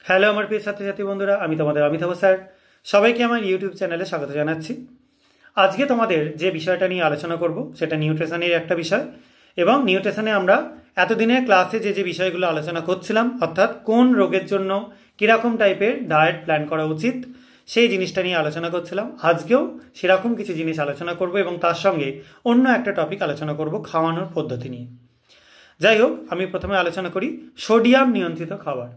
Hello আমার প্রিয় ছাত্রছাত্রী বন্ধুরা, আমি তোমাদের অমিতাভ স্যার। সবাইকে আমার ইউটিউব চ্যানেলে স্বাগত জানাচ্ছি। আজকে তোমাদের যে বিষয়টা নিয়ে আলোচনা করব সেটা নিউট্রিশনের একটা বিষয়, এবং নিউট্রিশনে আমরা এতদিনের ক্লাসে যে বিষয়গুলো আলোচনা করছিলাম, অর্থাৎ কোন রোগের জন্য কীরকম টাইপের ডায়েট প্ল্যান করা উচিত সেই জিনিসটা নিয়ে আলোচনা করছিলাম। আজকেও সেরকম কিছু জিনিস আলোচনা করব এবং তার সঙ্গে অন্য একটা টপিক আলোচনা করব খাওয়ানোর পদ্ধতি নিয়ে। যাই হোক, আমি প্রথমে আলোচনা করি সোডিয়াম নিয়ন্ত্রিত খাবার।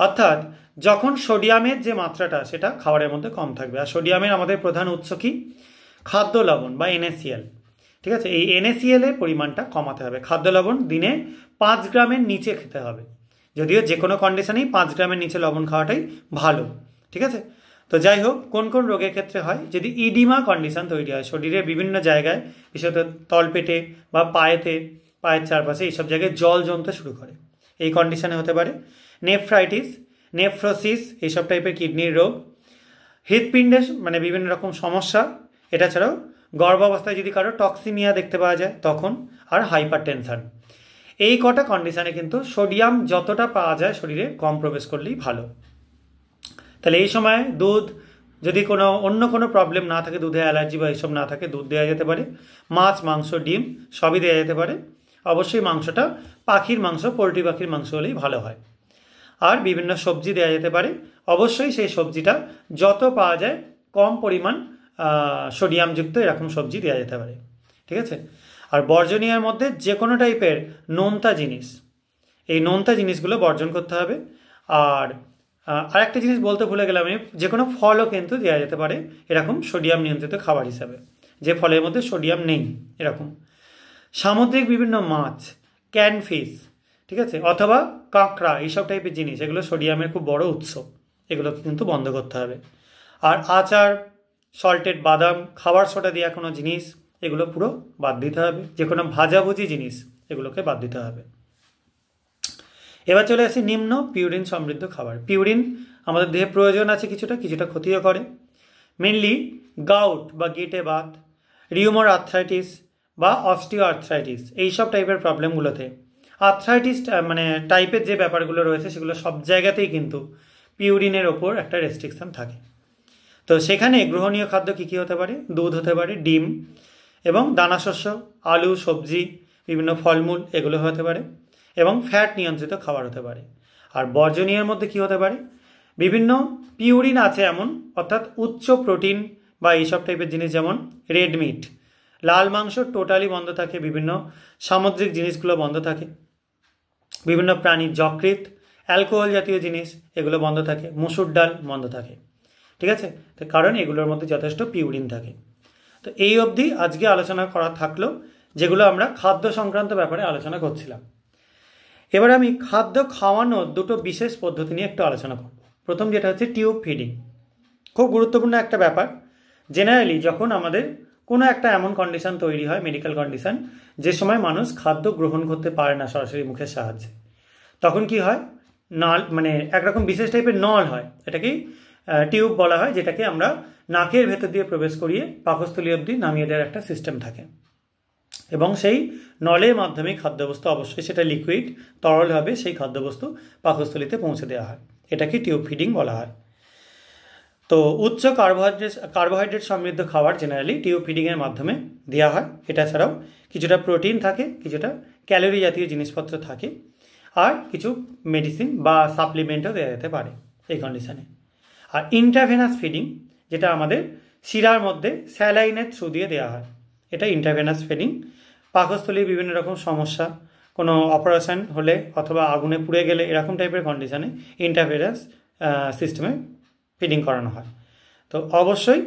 অর্থাৎ যখন সোডিয়ামের যে মাত্রাটা সেটা খাবারের মধ্যে কম থাকবে। আর সোডিয়ামের আমাদের প্রধান উৎস কি? খাদ্য লবণ বা NaCl। ঠিক আছে, এই NaCl এর পরিমাণটা কমাতে হবে। খাদ্য লবণ দিনে 5 গ্রামের নিচে খেতে হবে, যদিও যে কোনো কন্ডিশনেই 5 গ্রামের নিচে লবণ খাওয়াটাই ভালো। ঠিক আছে, তো যাই হোক, কোন কোন রোগের ক্ষেত্রে হয়? যদি ইডিমা কন্ডিশন তৈরি হয় শরীরের বিভিন্ন জায়গায়, বিশেষত তলপেটে বা পায়ের চারপাশে এইসব জায়গায় জল জমতে শুরু করে, এই কন্ডিশনে হতে পারে নেফ্রাইটিস, নেফ্রোসিস, এইসব টাইপের কিডনির রোগ, হৃৎপিণ্ডের মানে বিভিন্ন রকম সমস্যা। এটা ছাড়াও গর্ভাবস্থায় যদি কারো টক্সিমিয়া দেখতে পাওয়া যায় তখন, আর হাইপার টেনশন। এই কটা কন্ডিশনে কিন্তু সোডিয়াম যতটা পাওয়া যায় শরীরে কম প্রবেশ করলেই ভালো। তাহলে এই সময় দুধ, যদি অন্য কোনো প্রবলেম না থাকে, দুধে অ্যালার্জি বা এইসব না থাকে, দুধ দেওয়া যেতে পারে। মাছ, মাংস, ডিম সবই দেওয়া যেতে পারে। অবশ্যই মাংসটা পাখির মাংস, পোলট্রি পাখির মাংস হলেই ভালো হয়। আর বিভিন্ন সবজি দেওয়া যেতে পারে। অবশ্যই সেই সবজিটা যত পাওয়া যায় কম পরিমাণ সোডিয়ামযুক্ত এরকম সবজি দেওয়া যেতে পারে। ঠিক আছে, আর বর্জনীয়ের মধ্যে যে কোনো টাইপের নোনতা জিনিস, এই নোনতা জিনিসগুলো বর্জন করতে হবে। আর আরেকটা জিনিস বলতে ভুলে গেলাম, আমি যে কোনো ফলও কিন্তু দেওয়া যেতে পারে এরকম সোডিয়াম নিয়ন্ত্রিত খাবার হিসাবে, যে ফলের মধ্যে সোডিয়াম নেই এরকম। সামুদ্রিক বিভিন্ন মাছ, ক্যান ফিশ, ঠিক আছে, অথবা কাঁকড়া, এইসব টাইপের জিনিস, এগুলো সোডিয়ামের খুব বড় উৎস, এগুলোকে কিন্তু বন্ধ করতে হবে। আর আচার, সল্টেড বাদাম, খাবার সোডা দেওয়া কোনো জিনিস, এগুলো পুরো বাদ দিতে হবে। যে কোনো ভাজাভুজি জিনিস এগুলোকে বাদ দিতে হবে। এবার চলে আসি নিম্ন পিউরিন সমৃদ্ধ খাবার। পিউরিন আমাদের দেহে প্রয়োজন আছে, কিছুটা ক্ষতিও করে। মেনলি গাউট বা গিটে বাত, রিউমার আর্থ্রাইটিস বা অস্টিও আর্থ্রাইটিস, এইসব টাইপের প্রবলেমগুলোতে আর্থ্রাইটিস মানে টাইপের যে ব্যাপারগুলো রয়েছে সেগুলো সব জায়গাতেই কিন্তু পিউরিনের ওপর একটা রেস্ট্রিকশন থাকে। তো সেখানে গ্রহণীয় খাদ্য কী কী হতে পারে? দুধ হতে পারে, ডিম এবং দানাশস্য, আলু, সবজি, বিভিন্ন ফলমূল, এগুলো হতে পারে, এবং ফ্যাট নিয়ন্ত্রিত খাবার হতে পারে। আর বর্জনীয়ের মধ্যে কি হতে পারে? বিভিন্ন পিউরিন আছে এমন, অর্থাৎ উচ্চ প্রোটিন বা এইসব টাইপের জিনিস, যেমন রেড মিট, লাল মাংস টোটালি বন্ধ থাকে, বিভিন্ন সামুদ্রিক জিনিসগুলো বন্ধ থাকে, বিভিন্ন প্রাণীর যকৃৎ, অ্যালকোহল জাতীয় জিনিস এগুলো বন্ধ থাকে, মুসুর ডাল বন্ধ থাকে। ঠিক আছে, তো কারণ এগুলোর মধ্যে যথেষ্ট পিউরিন থাকে। তো এই অবধি আজকে আলোচনা করা থাকলো, যেগুলো আমরা খাদ্য সংক্রান্ত ব্যাপারে আলোচনা করছিলাম। এবার আমি খাদ্য খাওয়ানোর দুটো বিশেষ পদ্ধতি নিয়ে একটু আলোচনা করব। প্রথম যেটা হচ্ছে টিউব ফিডিং। খুব গুরুত্বপূর্ণ একটা ব্যাপার। জেনারেলি যখন আমাদের কোনো একটা এমন কন্ডিশন তৈরি হয়, মেডিকেল কন্ডিশন, যে সময় মানুষ খাদ্য গ্রহণ করতে পারে না সরাসরি মুখের সাহায্যে, তখন কি হয়? নাল, মানে একরকম বিশেষ টাইপের নল হয়, এটাকেই টিউব বলা হয়, যেটাকে আমরা নাকের ভেতর দিয়ে প্রবেশ করিয়ে পাকস্থলী অবধি নামিয়ে দেওয়ার একটা সিস্টেম থাকে, এবং সেই নলের মাধ্যমে খাদ্যবস্তু, অবশ্যই সেটা লিকুইড তরল হবে, সেই খাদ্যবস্তু পাকস্থলীতে পৌঁছে দেওয়া হয়। এটাকে টিউব ফিডিং বলা হয়। তো উচ্চ কার্বোহাইড্রেট সমৃদ্ধ খাবার জেনারেলি টিউব ফিডিংয়ের মাধ্যমে দেওয়া হয়। এটা ছাড়াও কিছুটা প্রোটিন থাকে, কিছুটা ক্যালোরি জাতীয় জিনিসপত্র থাকে, আর কিছু মেডিসিন বা সাপ্লিমেন্টও দেওয়া যেতে পারে এই কন্ডিশনে। আর ইন্ট্রাভেনাস ফিডিং, যেটা আমাদের শিরার মধ্যে স্যালাইনের থ্রু দিয়ে দেওয়া হয়, এটা ইন্ট্রাভেনাস ফিডিং। পাকস্থলীর বিভিন্ন রকম সমস্যা, কোনো অপারেশন হলে অথবা আগুনে পুড়ে গেলে এরকম টাইপের কন্ডিশনে ইন্ট্রাভেনাস সিস্টেমে ফিডিং করানো হয়। তো অবশ্যই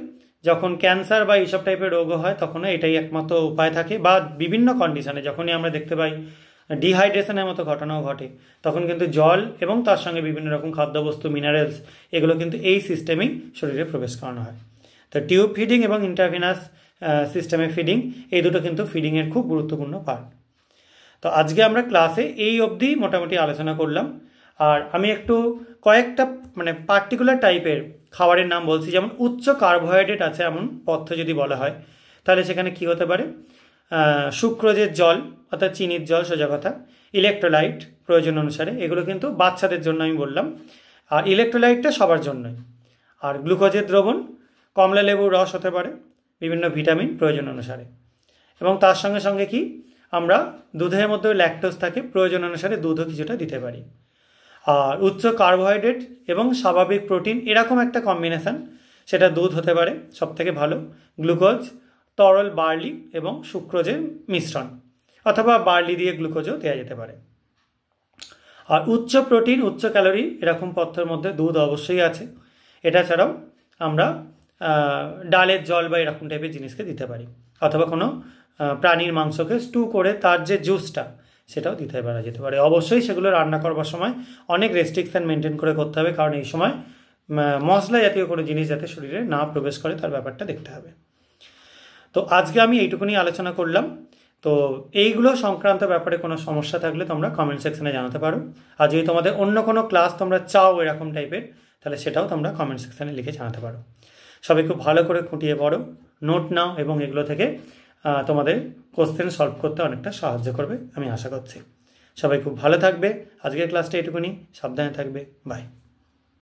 যখন ক্যান্সার বা এইসব টাইপের রোগও হয় তখনও এটাই একমাত্র উপায় থাকে, বা বিভিন্ন কন্ডিশনে যখনই আমরা দেখতে পাই ডিহাইড্রেশনের মতো ঘটনাও ঘটে, তখন কিন্তু জল এবং তার সঙ্গে বিভিন্ন রকম খাদ্যবস্তু, মিনারেলস, এগুলো কিন্তু এই সিস্টেমেই শরীরে প্রবেশ করানো হয়। তো টিউব ফিডিং এবং ইন্ট্রাভেনাস সিস্টেমে ফিডিং, এই দুটো কিন্তু ফিডিংয়ের খুব গুরুত্বপূর্ণ পার্ট। তো আজকে আমরা ক্লাসে এই অবধি মোটামুটি আলোচনা করলাম। আর আমি একটু কয়েকটা মানে পার্টিকুলার টাইপের খাবারের নাম বলছি, যেমন উচ্চ কার্বোহাইড্রেট আছে এমন পথ্য যদি বলা হয়, তাহলে সেখানে কি হতে পারে? সুক্রোজের জল, অর্থাৎ চিনির জল, সোজা কথা, ইলেকট্রোলাইট প্রয়োজন অনুসারে, এগুলো কিন্তু বাচ্চাদের জন্য আমি বললাম। আর ইলেকট্রোলাইটটা সবার জন্যই। আর গ্লুকোজের দ্রবণ কমলা লেবুর রস হতে পারে, বিভিন্ন ভিটামিন প্রয়োজন অনুসারে। এবং তার সঙ্গে সঙ্গে কি আমরা দুধের মধ্যে ল্যাকটোজ থাকে, প্রয়োজন অনুসারে দুধও কিছুটা দিতে পারি। আর উচ্চ কার্বোহাইড্রেট এবং স্বাভাবিক প্রোটিন এরকম একটা কম্বিনেশান, সেটা দুধ হতে পারে সবথেকে ভালো, গ্লুকোজ, তরল বার্লি এবং সুক্রোজের মিশ্রণ, অথবা বার্লি দিয়ে গ্লুকোজও দেওয়া যেতে পারে। আর উচ্চ প্রোটিন উচ্চ ক্যালোরি এরকম পথ্যের মধ্যে দুধ অবশ্যই আছে। এটা ছাড়াও আমরা ডালের জল বা এরকম টাইপের জিনিসকে দিতে পারি, অথবা কোনো প্রাণীর মাংসকে স্টু করে তার যে জুসটা সেটাও দিতে পারা যেতে পারে। অবশ্যই সেগুলো রান্না করবার সময় অনেক রেস্ট্রিকশান মেনটেন করে করতে হবে, কারণ এই সময় মশলা জাতীয় কোনো জিনিস যাতে শরীরে না প্রবেশ করে তার ব্যাপারটা দেখতে হবে। তো আজকে আমি এইটুকুনি আলোচনা করলাম। তো এইগুলো সংক্রান্ত ব্যাপারে কোনো সমস্যা থাকলে তোমরা কমেন্ট সেকশনে জানাতে পারো। আর যদি তোমাদের অন্য কোনো ক্লাস তোমরা চাও এরকম টাইপের, তাহলে সেটাও তোমরা কমেন্ট সেকশনে লিখে জানাতে পারো। সবাই খুব ভালো করে খুঁটিয়ে পড়ো, নোট নাও, এবং এগুলো থেকে তোমাদের কোশ্চেন সলভ করতে অনেকটা সাহায্য করবে আমি আশা করছি। সবাই খুব ভালো থাকবে। আজকের ক্লাসটা এইটুকুনি, সাবধানে থাকবে, বাই।